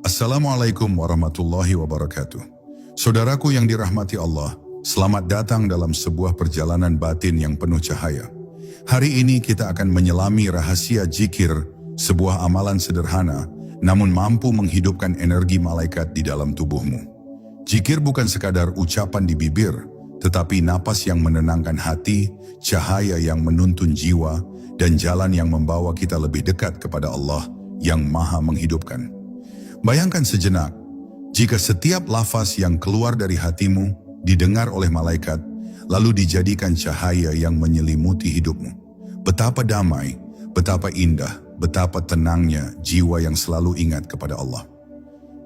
Assalamualaikum warahmatullahi wabarakatuh. Saudaraku yang dirahmati Allah, selamat datang dalam sebuah perjalanan batin yang penuh cahaya. Hari ini kita akan menyelami rahasia zikir, sebuah amalan sederhana, namun mampu menghidupkan energi malaikat di dalam tubuhmu. Zikir bukan sekadar ucapan di bibir, tetapi napas yang menenangkan hati, cahaya yang menuntun jiwa, dan jalan yang membawa kita lebih dekat kepada Allah yang Maha Menghidupkan. Bayangkan sejenak, jika setiap lafaz yang keluar dari hatimu didengar oleh malaikat, lalu dijadikan cahaya yang menyelimuti hidupmu. Betapa damai, betapa indah, betapa tenangnya jiwa yang selalu ingat kepada Allah.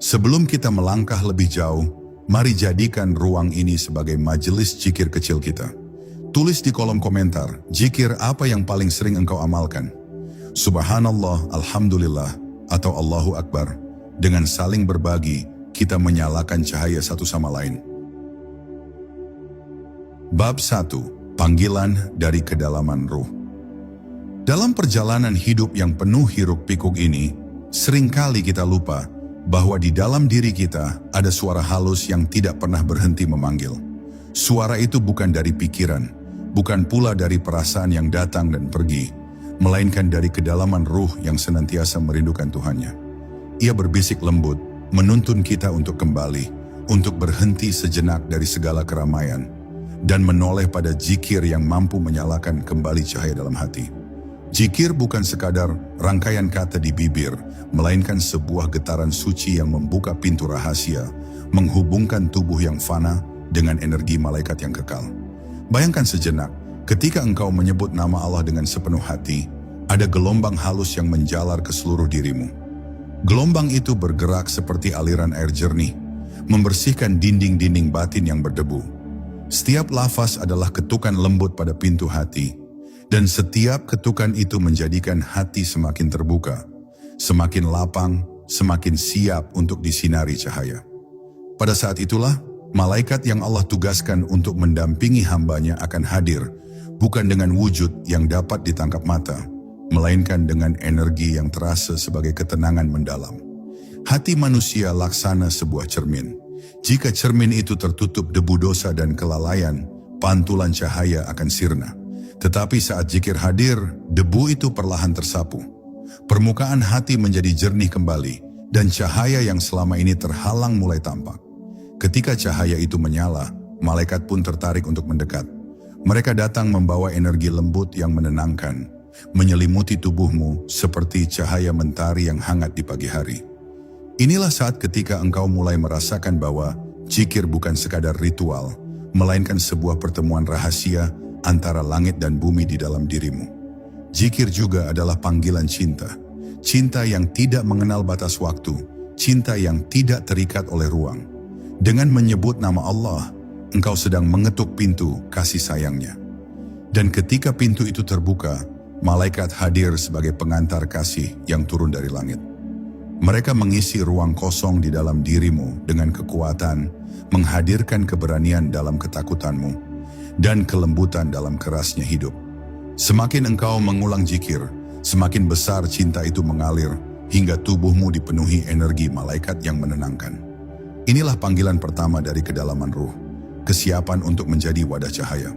Sebelum kita melangkah lebih jauh, mari jadikan ruang ini sebagai majelis zikir kecil kita. Tulis di kolom komentar, zikir apa yang paling sering engkau amalkan? Subhanallah, Alhamdulillah, atau Allahu Akbar. Dengan saling berbagi, kita menyalakan cahaya satu sama lain. Bab 1. Panggilan dari kedalaman ruh. Dalam perjalanan hidup yang penuh hiruk-pikuk ini, seringkali kita lupa bahwa di dalam diri kita ada suara halus yang tidak pernah berhenti memanggil. Suara itu bukan dari pikiran, bukan pula dari perasaan yang datang dan pergi, melainkan dari kedalaman ruh yang senantiasa merindukan Tuhannya. Ia berbisik lembut, menuntun kita untuk kembali, untuk berhenti sejenak dari segala keramaian, dan menoleh pada zikir yang mampu menyalakan kembali cahaya dalam hati. Zikir bukan sekadar rangkaian kata di bibir, melainkan sebuah getaran suci yang membuka pintu rahasia, menghubungkan tubuh yang fana dengan energi malaikat yang kekal. Bayangkan sejenak, ketika engkau menyebut nama Allah dengan sepenuh hati, ada gelombang halus yang menjalar ke seluruh dirimu. Gelombang itu bergerak seperti aliran air jernih, membersihkan dinding-dinding batin yang berdebu. Setiap lafaz adalah ketukan lembut pada pintu hati, dan setiap ketukan itu menjadikan hati semakin terbuka, semakin lapang, semakin siap untuk disinari cahaya. Pada saat itulah, malaikat yang Allah tugaskan untuk mendampingi hambanya akan hadir, bukan dengan wujud yang dapat ditangkap mata, melainkan dengan energi yang terasa sebagai ketenangan mendalam. Hati manusia laksana sebuah cermin. Jika cermin itu tertutup debu dosa dan kelalaian, pantulan cahaya akan sirna. Tetapi saat zikir hadir, debu itu perlahan tersapu. Permukaan hati menjadi jernih kembali, dan cahaya yang selama ini terhalang mulai tampak. Ketika cahaya itu menyala, malaikat pun tertarik untuk mendekat. Mereka datang membawa energi lembut yang menenangkan, menyelimuti tubuhmu seperti cahaya mentari yang hangat di pagi hari. Inilah saat ketika engkau mulai merasakan bahwa zikir bukan sekadar ritual, melainkan sebuah pertemuan rahasia antara langit dan bumi di dalam dirimu. Zikir juga adalah panggilan cinta, cinta yang tidak mengenal batas waktu, cinta yang tidak terikat oleh ruang. Dengan menyebut nama Allah, engkau sedang mengetuk pintu kasih sayangnya. Dan ketika pintu itu terbuka, malaikat hadir sebagai pengantar kasih yang turun dari langit. Mereka mengisi ruang kosong di dalam dirimu dengan kekuatan, menghadirkan keberanian dalam ketakutanmu, dan kelembutan dalam kerasnya hidup. Semakin engkau mengulang zikir, semakin besar cinta itu mengalir, hingga tubuhmu dipenuhi energi malaikat yang menenangkan. Inilah panggilan pertama dari kedalaman ruh, kesiapan untuk menjadi wadah cahaya.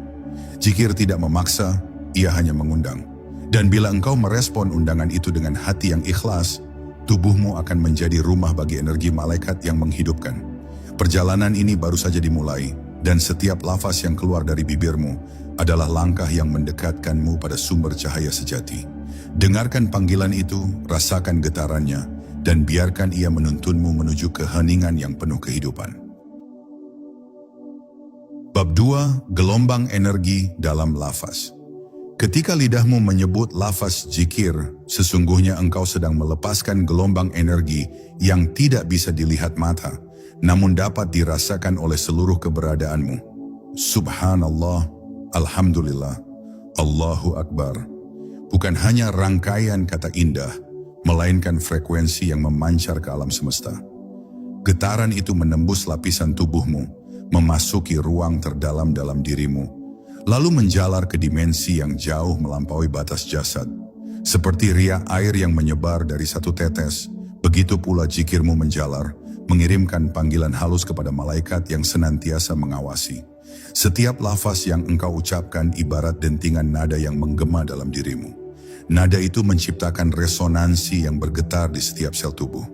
Zikir tidak memaksa, ia hanya mengundang. Dan bila engkau merespon undangan itu dengan hati yang ikhlas, tubuhmu akan menjadi rumah bagi energi malaikat yang menghidupkan. Perjalanan ini baru saja dimulai, dan setiap lafaz yang keluar dari bibirmu adalah langkah yang mendekatkanmu pada sumber cahaya sejati. Dengarkan panggilan itu, rasakan getarannya, dan biarkan ia menuntunmu menuju keheningan yang penuh kehidupan. Bab 2. Gelombang energi dalam lafaz. Ketika lidahmu menyebut lafaz zikir, sesungguhnya engkau sedang melepaskan gelombang energi yang tidak bisa dilihat mata, namun dapat dirasakan oleh seluruh keberadaanmu. Subhanallah, Alhamdulillah, Allahu Akbar. Bukan hanya rangkaian kata indah, melainkan frekuensi yang memancar ke alam semesta. Getaran itu menembus lapisan tubuhmu, memasuki ruang terdalam dalam dirimu, lalu menjalar ke dimensi yang jauh melampaui batas jasad. Seperti riak air yang menyebar dari satu tetes, Begitu pula zikirmu menjalar, mengirimkan panggilan halus kepada malaikat yang senantiasa mengawasi. Setiap lafaz yang engkau ucapkan ibarat dentingan nada yang menggema dalam dirimu. Nada itu menciptakan resonansi yang bergetar di setiap sel tubuh.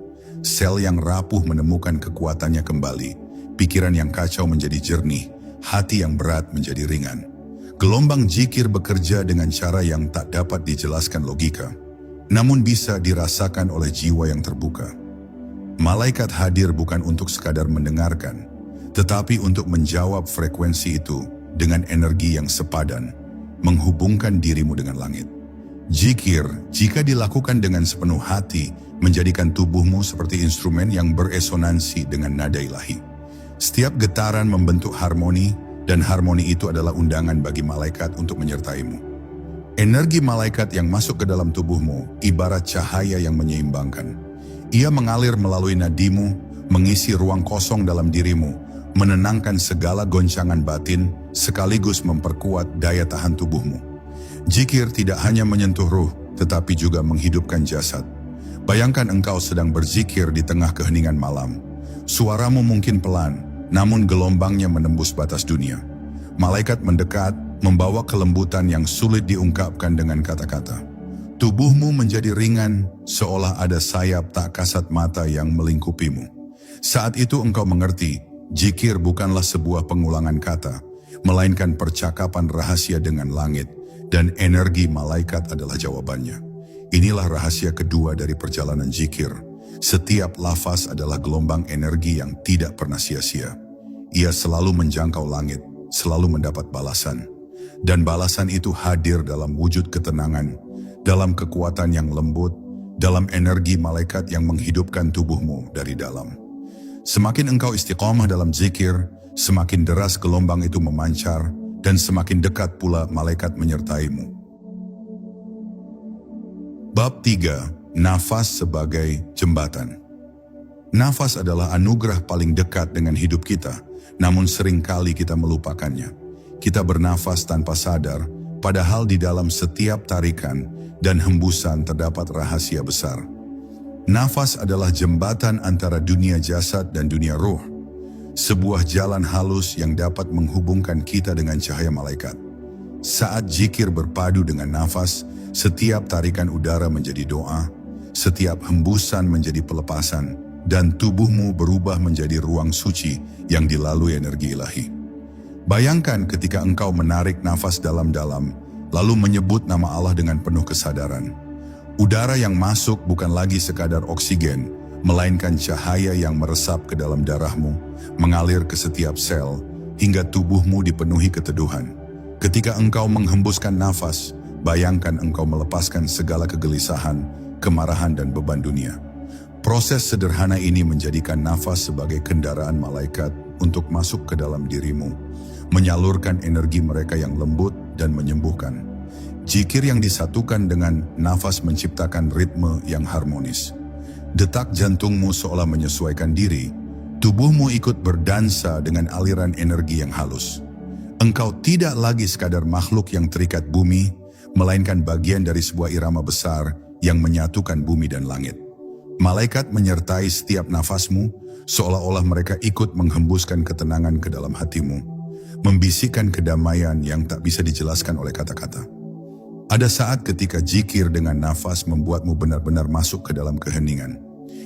Sel yang rapuh menemukan kekuatannya kembali, pikiran yang kacau menjadi jernih, hati yang berat menjadi ringan. Gelombang zikir bekerja dengan cara yang tak dapat dijelaskan logika, namun bisa dirasakan oleh jiwa yang terbuka. Malaikat hadir bukan untuk sekadar mendengarkan, tetapi untuk menjawab frekuensi itu dengan energi yang sepadan, menghubungkan dirimu dengan langit. Zikir, jika dilakukan dengan sepenuh hati, menjadikan tubuhmu seperti instrumen yang beresonansi dengan nada ilahi. Setiap getaran membentuk harmoni, dan harmoni itu adalah undangan bagi malaikat untuk menyertaimu. Energi malaikat yang masuk ke dalam tubuhmu ibarat cahaya yang menyeimbangkan. Ia mengalir melalui nadimu, mengisi ruang kosong dalam dirimu, menenangkan segala goncangan batin, sekaligus memperkuat daya tahan tubuhmu. Zikir tidak hanya menyentuh ruh, tetapi juga menghidupkan jasad. Bayangkan engkau sedang berzikir di tengah keheningan malam. Suaramu mungkin pelan, namun gelombangnya menembus batas dunia. Malaikat mendekat, membawa kelembutan yang sulit diungkapkan dengan kata-kata. Tubuhmu menjadi ringan, seolah ada sayap tak kasat mata yang melingkupimu. Saat itu engkau mengerti, zikir bukanlah sebuah pengulangan kata, melainkan percakapan rahasia dengan langit, dan energi malaikat adalah jawabannya. Inilah rahasia kedua dari perjalanan zikir. Setiap lafaz adalah gelombang energi yang tidak pernah sia-sia. Ia selalu menjangkau langit, selalu mendapat balasan. Dan balasan itu hadir dalam wujud ketenangan, dalam kekuatan yang lembut, dalam energi malaikat yang menghidupkan tubuhmu dari dalam. Semakin engkau istiqomah dalam zikir, semakin deras gelombang itu memancar, dan semakin dekat pula malaikat menyertaimu. Bab 3. Nafas sebagai jembatan. Nafas adalah anugerah paling dekat dengan hidup kita, namun seringkali kita melupakannya. Kita bernafas tanpa sadar, padahal di dalam setiap tarikan dan hembusan terdapat rahasia besar. Nafas adalah jembatan antara dunia jasad dan dunia ruh. Sebuah jalan halus yang dapat menghubungkan kita dengan cahaya malaikat. Saat zikir berpadu dengan nafas, setiap tarikan udara menjadi doa, setiap hembusan menjadi pelepasan, dan tubuhmu berubah menjadi ruang suci yang dilalui energi ilahi. Bayangkan ketika engkau menarik nafas dalam-dalam, lalu menyebut nama Allah dengan penuh kesadaran. Udara yang masuk bukan lagi sekadar oksigen, melainkan cahaya yang meresap ke dalam darahmu, mengalir ke setiap sel, hingga tubuhmu dipenuhi keteduhan. Ketika engkau menghembuskan nafas, bayangkan engkau melepaskan segala kegelisahan, kemarahan dan beban dunia. Proses sederhana ini menjadikan nafas sebagai kendaraan malaikat untuk masuk ke dalam dirimu, menyalurkan energi mereka yang lembut dan menyembuhkan. Zikir yang disatukan dengan nafas menciptakan ritme yang harmonis. Detak jantungmu seolah menyesuaikan diri, tubuhmu ikut berdansa dengan aliran energi yang halus. Engkau tidak lagi sekadar makhluk yang terikat bumi, melainkan bagian dari sebuah irama besar yang menyatukan bumi dan langit. Malaikat menyertai setiap nafasmu, seolah-olah mereka ikut menghembuskan ketenangan ke dalam hatimu, membisikkan kedamaian yang tak bisa dijelaskan oleh kata-kata. Ada saat ketika zikir dengan nafas membuatmu benar-benar masuk ke dalam keheningan.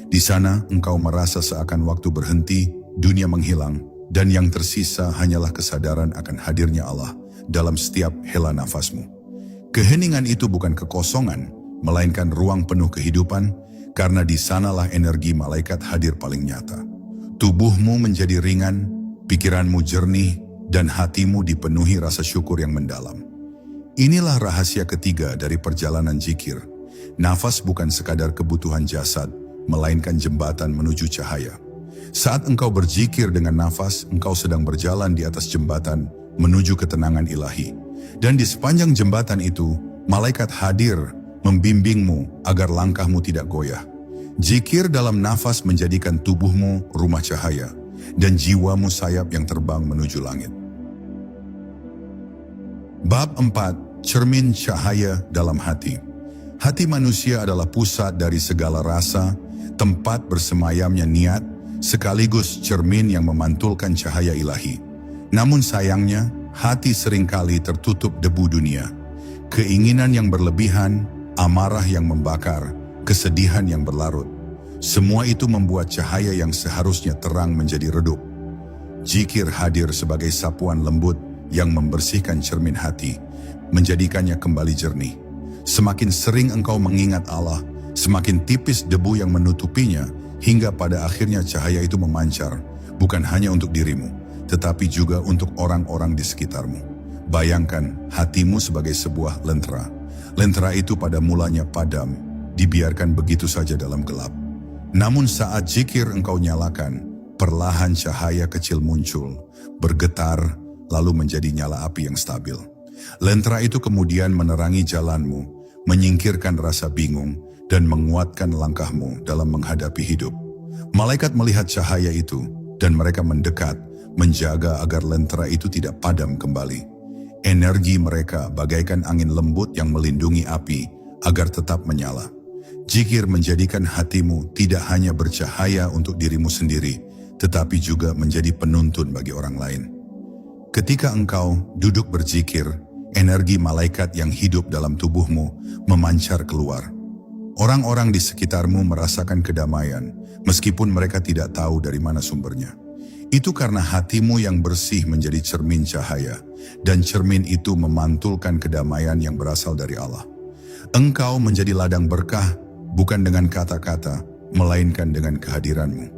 Di sana engkau merasa seakan waktu berhenti, dunia menghilang, dan yang tersisa hanyalah kesadaran akan hadirnya Allah dalam setiap hela nafasmu. Keheningan itu bukan kekosongan, melainkan ruang penuh kehidupan, karena di sanalah energi malaikat hadir paling nyata. Tubuhmu menjadi ringan, pikiranmu jernih, dan hatimu dipenuhi rasa syukur yang mendalam. Inilah rahasia ketiga dari perjalanan zikir. Nafas bukan sekadar kebutuhan jasad, melainkan jembatan menuju cahaya. Saat engkau berzikir dengan nafas, engkau sedang berjalan di atas jembatan menuju ketenangan ilahi. Dan di sepanjang jembatan itu, malaikat hadir membimbingmu agar langkahmu tidak goyah. Zikir dalam nafas menjadikan tubuhmu rumah cahaya dan jiwamu sayap yang terbang menuju langit. Bab 4. Cermin cahaya dalam hati. Hati manusia adalah pusat dari segala rasa, tempat bersemayamnya niat, sekaligus cermin yang memantulkan cahaya ilahi. Namun sayangnya, hati seringkali tertutup debu dunia. Keinginan yang berlebihan, amarah yang membakar, kesedihan yang berlarut. Semua itu membuat cahaya yang seharusnya terang menjadi redup. Zikir hadir sebagai sapuan lembut yang membersihkan cermin hati, menjadikannya kembali jernih. Semakin sering engkau mengingat Allah, semakin tipis debu yang menutupinya, hingga pada akhirnya cahaya itu memancar, bukan hanya untuk dirimu, tetapi juga untuk orang-orang di sekitarmu. Bayangkan hatimu sebagai sebuah lentera. Lentera itu pada mulanya padam, dibiarkan begitu saja dalam gelap. Namun saat zikir engkau nyalakan, perlahan cahaya kecil muncul, bergetar, lalu menjadi nyala api yang stabil. Lentera itu kemudian menerangi jalanmu, menyingkirkan rasa bingung, dan menguatkan langkahmu dalam menghadapi hidup. Malaikat melihat cahaya itu, dan mereka mendekat, menjaga agar lentera itu tidak padam kembali. Energi mereka bagaikan angin lembut yang melindungi api agar tetap menyala. Zikir menjadikan hatimu tidak hanya bercahaya untuk dirimu sendiri, tetapi juga menjadi penuntun bagi orang lain. Ketika engkau duduk berzikir, energi malaikat yang hidup dalam tubuhmu memancar keluar. Orang-orang di sekitarmu merasakan kedamaian, meskipun mereka tidak tahu dari mana sumbernya. Itu karena hatimu yang bersih menjadi cermin cahaya, dan cermin itu memantulkan kedamaian yang berasal dari Allah. Engkau menjadi ladang berkah, bukan dengan kata-kata, melainkan dengan kehadiranmu.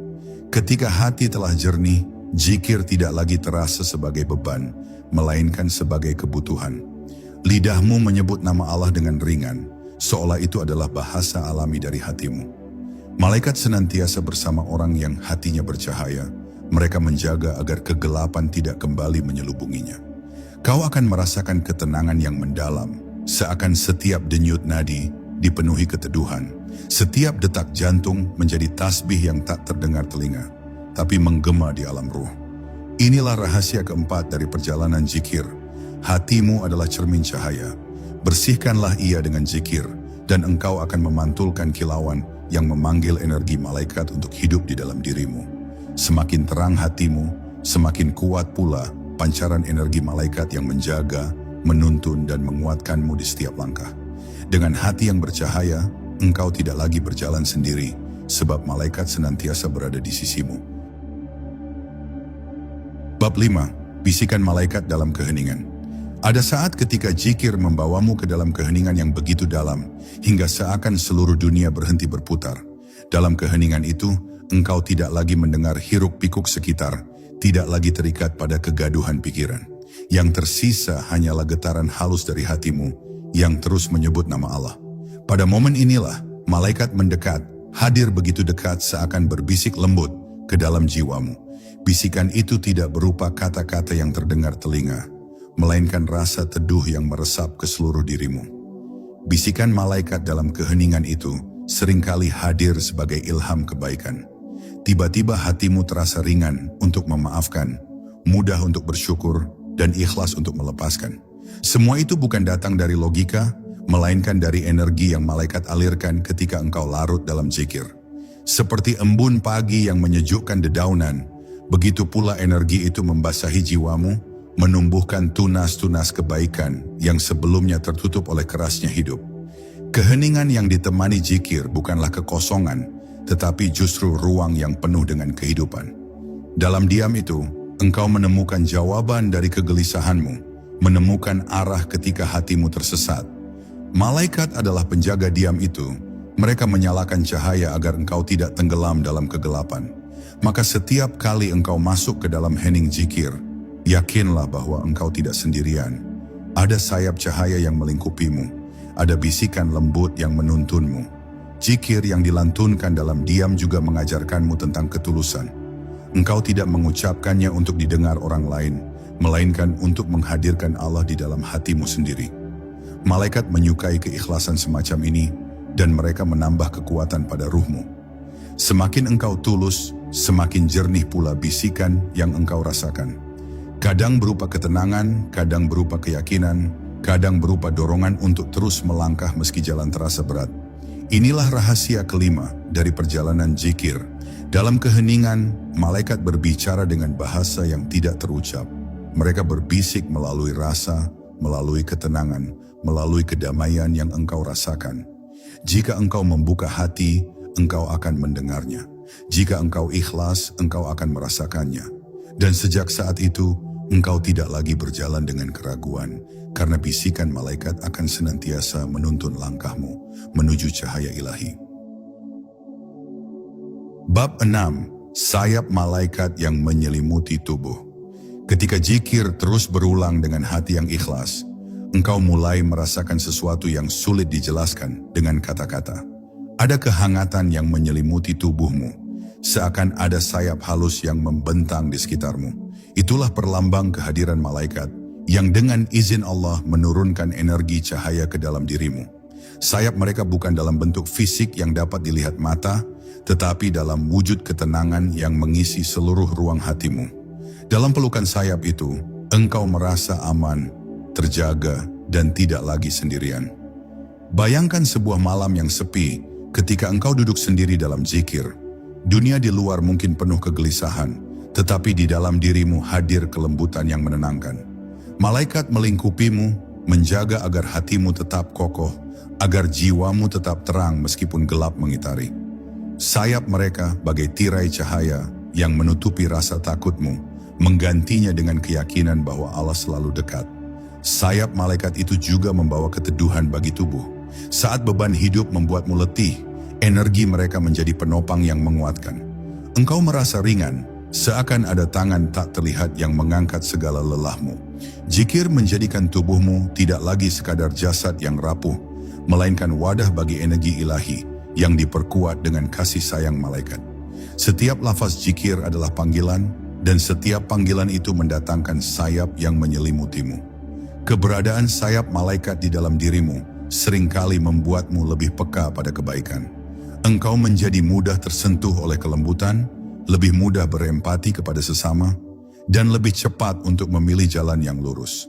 Ketika hati telah jernih, zikir tidak lagi terasa sebagai beban, melainkan sebagai kebutuhan. Lidahmu menyebut nama Allah dengan ringan, seolah itu adalah bahasa alami dari hatimu. Malaikat senantiasa bersama orang yang hatinya bercahaya. Mereka menjaga agar kegelapan tidak kembali menyelubunginya. Kau akan merasakan ketenangan yang mendalam, seakan setiap denyut nadi dipenuhi keteduhan. Setiap detak jantung menjadi tasbih yang tak terdengar telinga, tapi menggema di alam ruh. Inilah rahasia keempat dari perjalanan zikir. Hatimu adalah cermin cahaya. Bersihkanlah ia dengan zikir, dan engkau akan memantulkan kilauan yang memanggil energi malaikat untuk hidup di dalam dirimu. Semakin terang hatimu, semakin kuat pula pancaran energi malaikat yang menjaga, menuntun dan menguatkanmu di setiap langkah. Dengan hati yang bercahaya, engkau tidak lagi berjalan sendiri, sebab malaikat senantiasa berada di sisimu. Bab 5. Bisikan malaikat dalam keheningan. Ada saat ketika zikir membawamu ke dalam keheningan yang begitu dalam, hingga seakan seluruh dunia berhenti berputar. Dalam keheningan itu, engkau tidak lagi mendengar hiruk-pikuk sekitar, tidak lagi terikat pada kegaduhan pikiran. Yang tersisa hanyalah getaran halus dari hatimu yang terus menyebut nama Allah. Pada momen inilah, malaikat mendekat, hadir begitu dekat seakan berbisik lembut ke dalam jiwamu. Bisikan itu tidak berupa kata-kata yang terdengar telinga, melainkan rasa teduh yang meresap ke seluruh dirimu. Bisikan malaikat dalam keheningan itu seringkali hadir sebagai ilham kebaikan. Tiba-tiba hatimu terasa ringan untuk memaafkan, mudah untuk bersyukur, dan ikhlas untuk melepaskan. Semua itu bukan datang dari logika, melainkan dari energi yang malaikat alirkan ketika engkau larut dalam zikir. Seperti embun pagi yang menyejukkan dedaunan, begitu pula energi itu membasahi jiwamu, menumbuhkan tunas-tunas kebaikan yang sebelumnya tertutup oleh kerasnya hidup. Keheningan yang ditemani zikir bukanlah kekosongan, tetapi justru ruang yang penuh dengan kehidupan. Dalam diam itu, engkau menemukan jawaban dari kegelisahanmu, menemukan arah ketika hatimu tersesat. Malaikat adalah penjaga diam itu. Mereka menyalakan cahaya agar engkau tidak tenggelam dalam kegelapan. Maka setiap kali engkau masuk ke dalam hening zikir, yakinlah bahwa engkau tidak sendirian. Ada sayap cahaya yang melingkupimu, ada bisikan lembut yang menuntunmu. Zikir yang dilantunkan dalam diam juga mengajarkanmu tentang ketulusan. Engkau tidak mengucapkannya untuk didengar orang lain, melainkan untuk menghadirkan Allah di dalam hatimu sendiri. Malaikat menyukai keikhlasan semacam ini, dan mereka menambah kekuatan pada ruhmu. Semakin engkau tulus, semakin jernih pula bisikan yang engkau rasakan. Kadang berupa ketenangan, kadang berupa keyakinan, kadang berupa dorongan untuk terus melangkah meski jalan terasa berat. Inilah rahasia kelima dari perjalanan zikir. Dalam keheningan, malaikat berbicara dengan bahasa yang tidak terucap. Mereka berbisik melalui rasa, melalui ketenangan, melalui kedamaian yang engkau rasakan. Jika engkau membuka hati, engkau akan mendengarnya. Jika engkau ikhlas, engkau akan merasakannya. Dan sejak saat itu, engkau tidak lagi berjalan dengan keraguan, karena bisikan malaikat akan senantiasa menuntun langkahmu menuju cahaya ilahi. Bab 6. Sayap malaikat yang menyelimuti tubuh. Ketika zikir terus berulang dengan hati yang ikhlas, engkau mulai merasakan sesuatu yang sulit dijelaskan dengan kata-kata. Ada kehangatan yang menyelimuti tubuhmu, seakan ada sayap halus yang membentang di sekitarmu. Itulah perlambang kehadiran malaikat yang dengan izin Allah menurunkan energi cahaya ke dalam dirimu. Sayap mereka bukan dalam bentuk fisik yang dapat dilihat mata, tetapi dalam wujud ketenangan yang mengisi seluruh ruang hatimu. Dalam pelukan sayap itu, engkau merasa aman, terjaga, dan tidak lagi sendirian. Bayangkan sebuah malam yang sepi ketika engkau duduk sendiri dalam zikir. Dunia di luar mungkin penuh kegelisahan, tetapi di dalam dirimu hadir kelembutan yang menenangkan. Malaikat melingkupimu, menjaga agar hatimu tetap kokoh, agar jiwamu tetap terang meskipun gelap mengitari. Sayap mereka bagai tirai cahaya yang menutupi rasa takutmu, menggantinya dengan keyakinan bahwa Allah selalu dekat. Sayap malaikat itu juga membawa keteduhan bagi tubuh. Saat beban hidup membuatmu letih, energi mereka menjadi penopang yang menguatkan. Engkau merasa ringan, seakan ada tangan tak terlihat yang mengangkat segala lelahmu. Zikir menjadikan tubuhmu tidak lagi sekadar jasad yang rapuh, melainkan wadah bagi energi ilahi yang diperkuat dengan kasih sayang malaikat. Setiap lafaz zikir adalah panggilan, dan setiap panggilan itu mendatangkan sayap yang menyelimutimu. Keberadaan sayap malaikat di dalam dirimu seringkali membuatmu lebih peka pada kebaikan. Engkau menjadi mudah tersentuh oleh kelembutan, lebih mudah berempati kepada sesama, dan lebih cepat untuk memilih jalan yang lurus.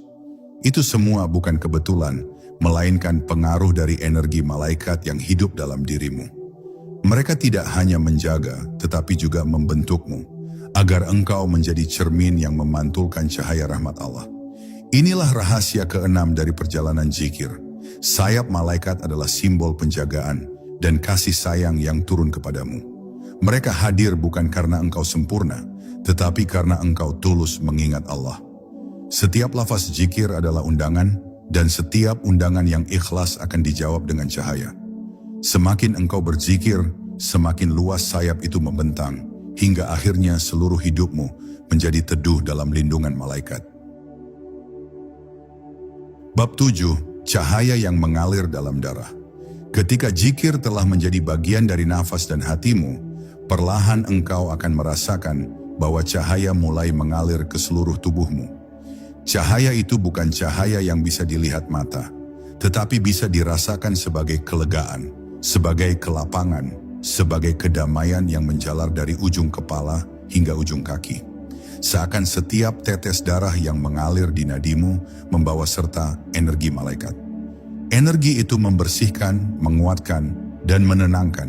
Itu semua bukan kebetulan, melainkan pengaruh dari energi malaikat yang hidup dalam dirimu. Mereka tidak hanya menjaga, tetapi juga membentukmu, agar engkau menjadi cermin yang memantulkan cahaya rahmat Allah. Inilah rahasia keenam dari perjalanan zikir. Sayap malaikat adalah simbol penjagaan dan kasih sayang yang turun kepadamu. Mereka hadir bukan karena engkau sempurna, tetapi karena engkau tulus mengingat Allah. Setiap lafaz zikir adalah undangan, dan setiap undangan yang ikhlas akan dijawab dengan cahaya. Semakin engkau berzikir, semakin luas sayap itu membentang, hingga akhirnya seluruh hidupmu menjadi teduh dalam lindungan malaikat. Bab 7. Cahaya yang mengalir dalam darah. Ketika zikir telah menjadi bagian dari nafas dan hatimu, perlahan engkau akan merasakan bahwa cahaya mulai mengalir ke seluruh tubuhmu. Cahaya itu bukan cahaya yang bisa dilihat mata, tetapi bisa dirasakan sebagai kelegaan, sebagai kelapangan, sebagai kedamaian yang menjalar dari ujung kepala hingga ujung kaki. Seakan setiap tetes darah yang mengalir di nadimu membawa serta energi malaikat. Energi itu membersihkan, menguatkan, dan menenangkan,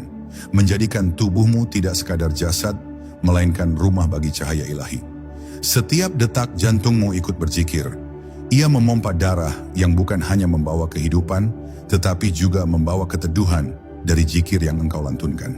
menjadikan tubuhmu tidak sekadar jasad, melainkan rumah bagi cahaya ilahi. Setiap detak jantungmu ikut berzikir. Ia memompa darah yang bukan hanya membawa kehidupan, tetapi juga membawa keteduhan dari zikir yang engkau lantunkan.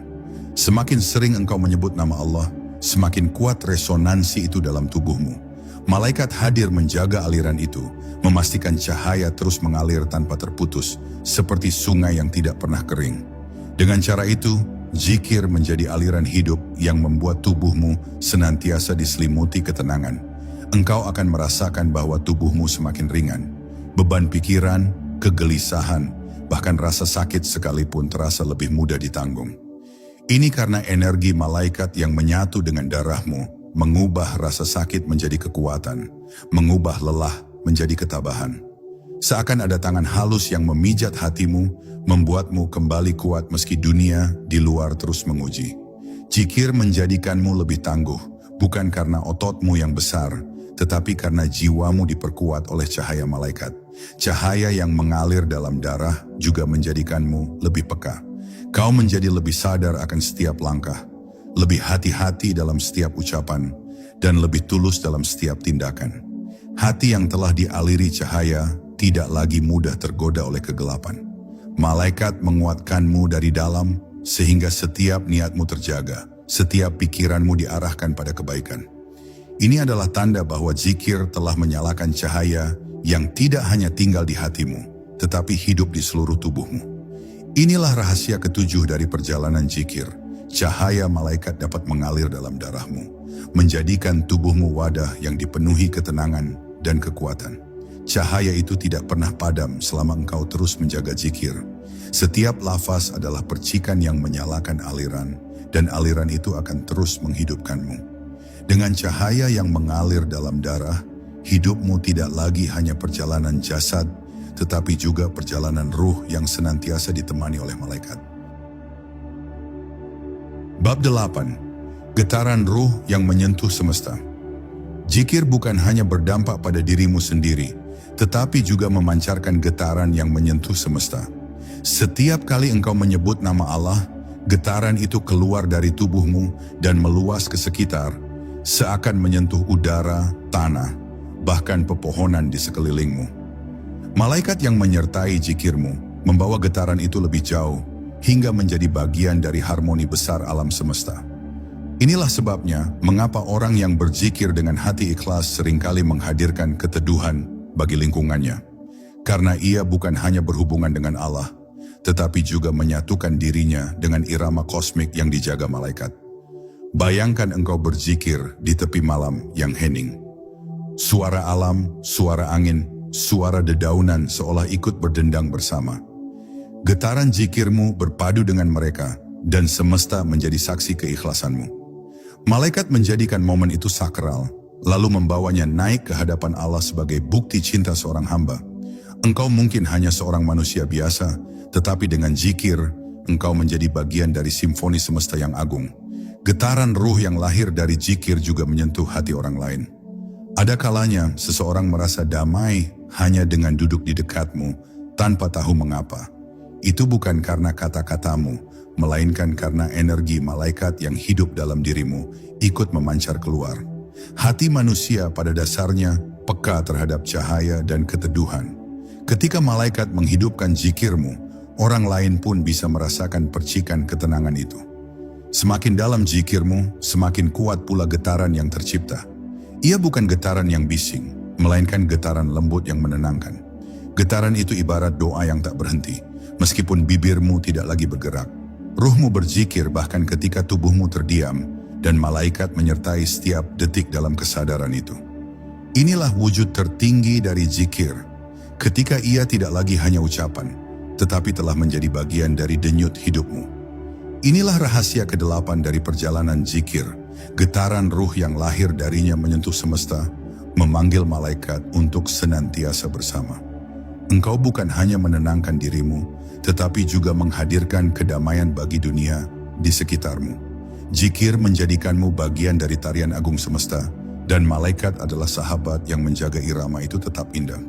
Semakin sering engkau menyebut nama Allah, semakin kuat resonansi itu dalam tubuhmu. Malaikat hadir menjaga aliran itu, memastikan cahaya terus mengalir tanpa terputus, seperti sungai yang tidak pernah kering. Dengan cara itu, zikir menjadi aliran hidup yang membuat tubuhmu senantiasa diselimuti ketenangan. Engkau akan merasakan bahwa tubuhmu semakin ringan. Beban pikiran, kegelisahan, bahkan rasa sakit sekalipun terasa lebih mudah ditanggung. Ini karena energi malaikat yang menyatu dengan darahmu mengubah rasa sakit menjadi kekuatan, mengubah lelah menjadi ketabahan. Seakan ada tangan halus yang memijat hatimu, membuatmu kembali kuat meski dunia di luar terus menguji. Zikir menjadikanmu lebih tangguh, bukan karena ototmu yang besar, tetapi karena jiwamu diperkuat oleh cahaya malaikat. Cahaya yang mengalir dalam darah juga menjadikanmu lebih peka. Kau menjadi lebih sadar akan setiap langkah, lebih hati-hati dalam setiap ucapan, dan lebih tulus dalam setiap tindakan. Hati yang telah dialiri cahaya tidak lagi mudah tergoda oleh kegelapan. Malaikat menguatkanmu dari dalam, sehingga setiap niatmu terjaga, setiap pikiranmu diarahkan pada kebaikan. Ini adalah tanda bahwa zikir telah menyalakan cahaya yang tidak hanya tinggal di hatimu, tetapi hidup di seluruh tubuhmu. Inilah rahasia ketujuh dari perjalanan zikir. Cahaya malaikat dapat mengalir dalam darahmu, menjadikan tubuhmu wadah yang dipenuhi ketenangan dan kekuatan. Cahaya itu tidak pernah padam selama engkau terus menjaga zikir. Setiap lafaz adalah percikan yang menyalakan aliran, dan aliran itu akan terus menghidupkanmu. Dengan cahaya yang mengalir dalam darah, hidupmu tidak lagi hanya perjalanan jasad, tetapi juga perjalanan ruh yang senantiasa ditemani oleh malaikat. Bab 8. Getaran ruh yang menyentuh semesta. Zikir bukan hanya berdampak pada dirimu sendiri, tetapi juga memancarkan getaran yang menyentuh semesta. Setiap kali engkau menyebut nama Allah, getaran itu keluar dari tubuhmu dan meluas ke sekitar, seakan menyentuh udara, tanah, bahkan pepohonan di sekelilingmu. Malaikat yang menyertai zikirmu membawa getaran itu lebih jauh, hingga menjadi bagian dari harmoni besar alam semesta. Inilah sebabnya mengapa orang yang berzikir dengan hati ikhlas seringkali menghadirkan keteduhan bagi lingkungannya. Karena ia bukan hanya berhubungan dengan Allah, tetapi juga menyatukan dirinya dengan irama kosmik yang dijaga malaikat. Bayangkan engkau berzikir di tepi malam yang hening. Suara alam, suara angin, suara dedaunan seolah ikut berdendang bersama. Getaran zikirmu berpadu dengan mereka, dan semesta menjadi saksi keikhlasanmu. Malaikat menjadikan momen itu sakral, lalu membawanya naik ke hadapan Allah sebagai bukti cinta seorang hamba. Engkau mungkin hanya seorang manusia biasa, tetapi dengan zikir, engkau menjadi bagian dari simfoni semesta yang agung. Getaran ruh yang lahir dari zikir juga menyentuh hati orang lain. Ada kalanya seseorang merasa damai hanya dengan duduk di dekatmu tanpa tahu mengapa. Itu bukan karena kata-katamu, melainkan karena energi malaikat yang hidup dalam dirimu ikut memancar keluar. Hati manusia pada dasarnya peka terhadap cahaya dan keteduhan. Ketika malaikat menghidupkan zikirmu, orang lain pun bisa merasakan percikan ketenangan itu. Semakin dalam zikirmu, semakin kuat pula getaran yang tercipta. Ia bukan getaran yang bising, melainkan getaran lembut yang menenangkan. Getaran itu ibarat doa yang tak berhenti, meskipun bibirmu tidak lagi bergerak. Ruhmu berzikir bahkan ketika tubuhmu terdiam, dan malaikat menyertai setiap detik dalam kesadaran itu. Inilah wujud tertinggi dari zikir, ketika ia tidak lagi hanya ucapan, tetapi telah menjadi bagian dari denyut hidupmu. Inilah rahasia ke-8 dari perjalanan zikir. Getaran ruh yang lahir darinya menyentuh semesta, memanggil malaikat untuk senantiasa bersama. Engkau bukan hanya menenangkan dirimu, tetapi juga menghadirkan kedamaian bagi dunia di sekitarmu. Zikir menjadikanmu bagian dari tarian agung semesta, dan malaikat adalah sahabat yang menjaga irama itu tetap indah.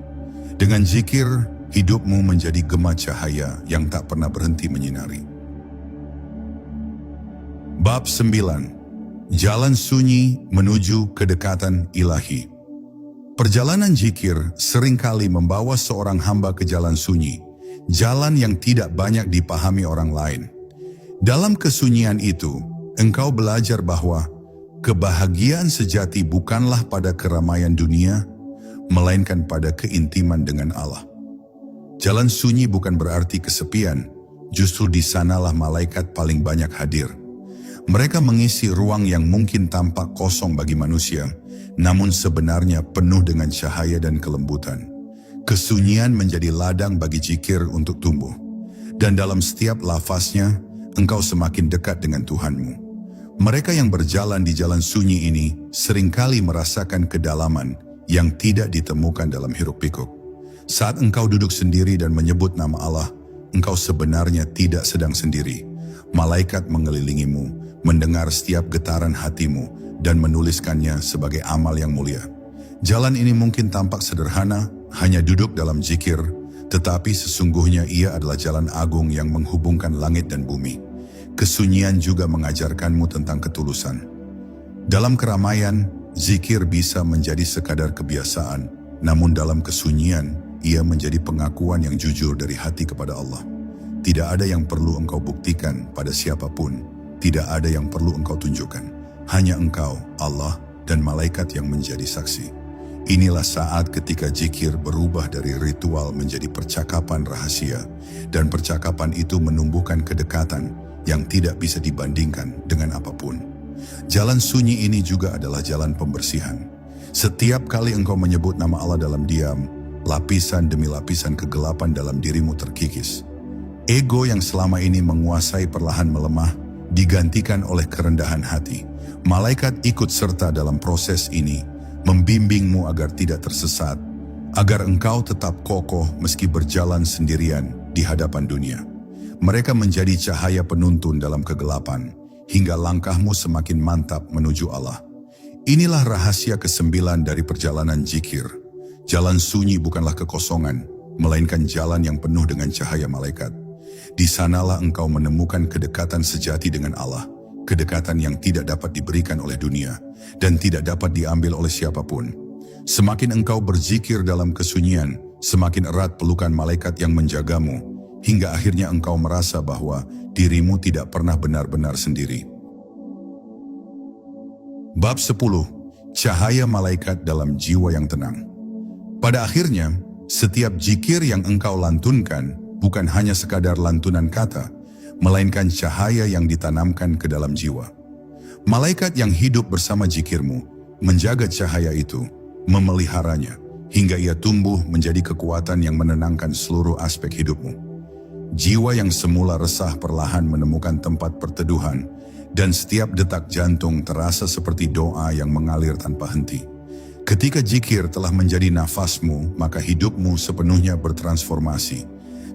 Dengan zikir, hidupmu menjadi gema cahaya yang tak pernah berhenti menyinari. Bab 9. Jalan sunyi menuju kedekatan ilahi. Perjalanan zikir seringkali membawa seorang hamba ke jalan sunyi, jalan yang tidak banyak dipahami orang lain. Dalam kesunyian itu, engkau belajar bahwa kebahagiaan sejati bukanlah pada keramaian dunia, melainkan pada keintiman dengan Allah. Jalan sunyi bukan berarti kesepian, justru di sanalah malaikat paling banyak hadir. Mereka mengisi ruang yang mungkin tampak kosong bagi manusia, namun sebenarnya penuh dengan cahaya dan kelembutan. Kesunyian menjadi ladang bagi zikir untuk tumbuh, dan dalam setiap lafaznya, engkau semakin dekat dengan Tuhanmu. Mereka yang berjalan di jalan sunyi ini seringkali merasakan kedalaman yang tidak ditemukan dalam hiruk-pikuk. Saat engkau duduk sendiri dan menyebut nama Allah, engkau sebenarnya tidak sedang sendiri. Malaikat mengelilingimu, mendengar setiap getaran hatimu, dan menuliskannya sebagai amal yang mulia. Jalan ini mungkin tampak sederhana, hanya duduk dalam zikir, Tetapi sesungguhnya ia adalah jalan agung yang menghubungkan langit dan bumi. Kesunyian juga mengajarkanmu tentang ketulusan. Dalam keramaian, zikir bisa menjadi sekadar kebiasaan, namun dalam kesunyian, ia menjadi pengakuan yang jujur dari hati kepada Allah. Tidak ada yang perlu engkau buktikan pada siapapun, tidak ada yang perlu engkau tunjukkan. Hanya engkau, Allah, dan malaikat yang menjadi saksi. Inilah saat ketika zikir berubah dari ritual menjadi percakapan rahasia, dan percakapan itu menumbuhkan kedekatan yang tidak bisa dibandingkan dengan apapun. Jalan sunyi ini juga adalah jalan pembersihan. Setiap kali engkau menyebut nama Allah dalam diam, lapisan demi lapisan kegelapan dalam dirimu terkikis. Ego yang selama ini menguasai perlahan melemah, digantikan oleh kerendahan hati. Malaikat ikut serta dalam proses ini, membimbingmu agar tidak tersesat, agar engkau tetap kokoh meski berjalan sendirian di hadapan dunia. Mereka menjadi cahaya penuntun dalam kegelapan, hingga langkahmu semakin mantap menuju Allah. Inilah rahasia ke-9 dari perjalanan zikir. Jalan sunyi bukanlah kekosongan, melainkan jalan yang penuh dengan cahaya malaikat. Di sanalah engkau menemukan kedekatan sejati dengan Allah, kedekatan yang tidak dapat diberikan oleh dunia, dan tidak dapat diambil oleh siapapun. Semakin engkau berzikir dalam kesunyian, semakin erat pelukan malaikat yang menjagamu, hingga akhirnya engkau merasa bahwa dirimu tidak pernah benar-benar sendiri. Bab 10. Cahaya malaikat dalam jiwa yang tenang. Pada akhirnya, setiap zikir yang engkau lantunkan bukan hanya sekadar lantunan kata, melainkan cahaya yang ditanamkan ke dalam jiwa. Malaikat yang hidup bersama zikirmu menjaga cahaya itu, memeliharanya, hingga ia tumbuh menjadi kekuatan yang menenangkan seluruh aspek hidupmu. Jiwa yang semula resah perlahan menemukan tempat perteduhan, dan setiap detak jantung terasa seperti doa yang mengalir tanpa henti. Ketika zikir telah menjadi nafasmu, maka hidupmu sepenuhnya bertransformasi.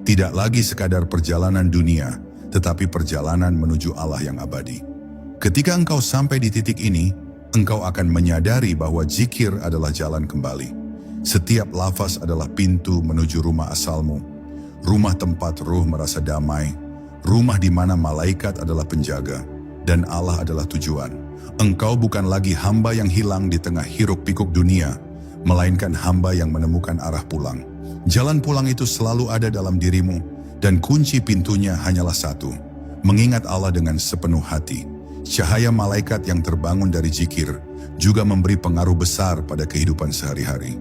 Tidak lagi sekadar perjalanan dunia, tetapi perjalanan menuju Allah yang abadi. Ketika engkau sampai di titik ini, engkau akan menyadari bahwa zikir adalah jalan kembali. Setiap lafaz adalah pintu menuju rumah asalmu, rumah tempat ruh merasa damai, rumah di mana malaikat adalah penjaga, dan Allah adalah tujuan. Engkau bukan lagi hamba yang hilang di tengah hiruk-pikuk dunia, melainkan hamba yang menemukan arah pulang. Jalan pulang itu selalu ada dalam dirimu, dan kunci pintunya hanyalah satu, mengingat Allah dengan sepenuh hati. Cahaya malaikat yang terbangun dari zikir juga memberi pengaruh besar pada kehidupan sehari-hari.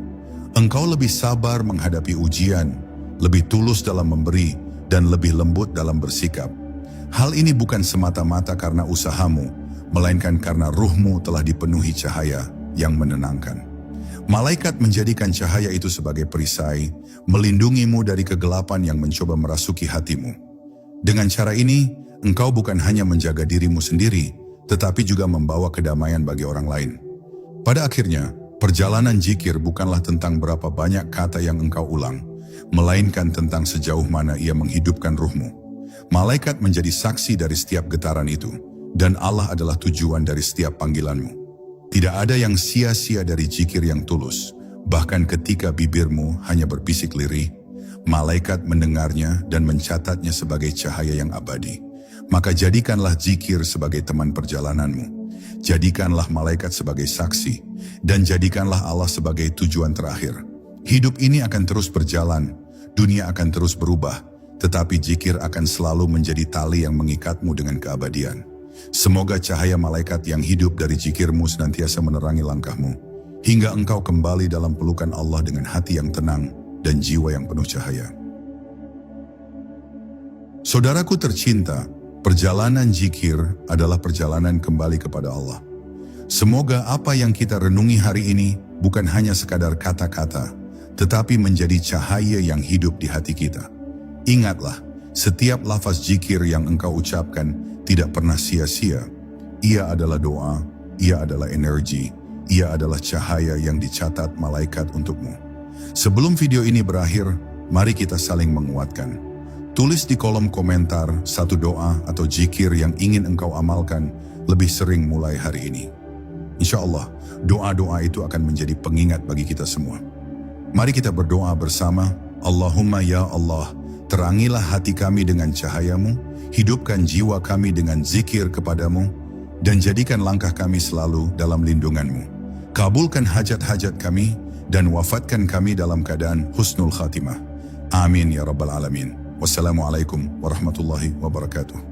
Engkau lebih sabar menghadapi ujian, lebih tulus dalam memberi, dan lebih lembut dalam bersikap. Hal ini bukan semata-mata karena usahamu, melainkan karena ruhmu telah dipenuhi cahaya yang menenangkan. Malaikat menjadikan cahaya itu sebagai perisai, melindungimu dari kegelapan yang mencoba merasuki hatimu. Dengan cara ini, engkau bukan hanya menjaga dirimu sendiri, tetapi juga membawa kedamaian bagi orang lain. Pada akhirnya, perjalanan zikir bukanlah tentang berapa banyak kata yang engkau ulang, melainkan tentang sejauh mana ia menghidupkan ruhmu. Malaikat menjadi saksi dari setiap getaran itu, dan Allah adalah tujuan dari setiap panggilanmu. Tidak ada yang sia-sia dari zikir yang tulus. Bahkan ketika bibirmu hanya berbisik lirih, malaikat mendengarnya dan mencatatnya sebagai cahaya yang abadi. Maka jadikanlah zikir sebagai teman perjalananmu. Jadikanlah malaikat sebagai saksi, dan jadikanlah Allah sebagai tujuan terakhir. Hidup ini akan terus berjalan, dunia akan terus berubah, tetapi zikir akan selalu menjadi tali yang mengikatmu dengan keabadian. Semoga cahaya malaikat yang hidup dari zikirmu senantiasa menerangi langkahmu, hingga engkau kembali dalam pelukan Allah dengan hati yang tenang dan jiwa yang penuh cahaya. Saudaraku tercinta, perjalanan zikir adalah perjalanan kembali kepada Allah. Semoga apa yang kita renungi hari ini bukan hanya sekadar kata-kata, tetapi menjadi cahaya yang hidup di hati kita. Ingatlah, setiap lafaz zikir yang engkau ucapkan tidak pernah sia-sia. Ia adalah doa, ia adalah energi, ia adalah cahaya yang dicatat malaikat untukmu. Sebelum video ini berakhir, mari kita saling menguatkan. Tulis di kolom komentar satu doa atau zikir yang ingin engkau amalkan lebih sering mulai hari ini. Insya Allah, doa-doa itu akan menjadi pengingat bagi kita semua. Mari kita berdoa bersama. Allahumma ya Allah, terangilah hati kami dengan cahayamu, hidupkan jiwa kami dengan zikir kepadamu, dan jadikan langkah kami selalu dalam lindunganmu. Kabulkan hajat-hajat kami, dan wafatkan kami dalam keadaan husnul khatimah. Amin ya rabbal alamin. Wassalamualaikum warahmatullahi wabarakatuh.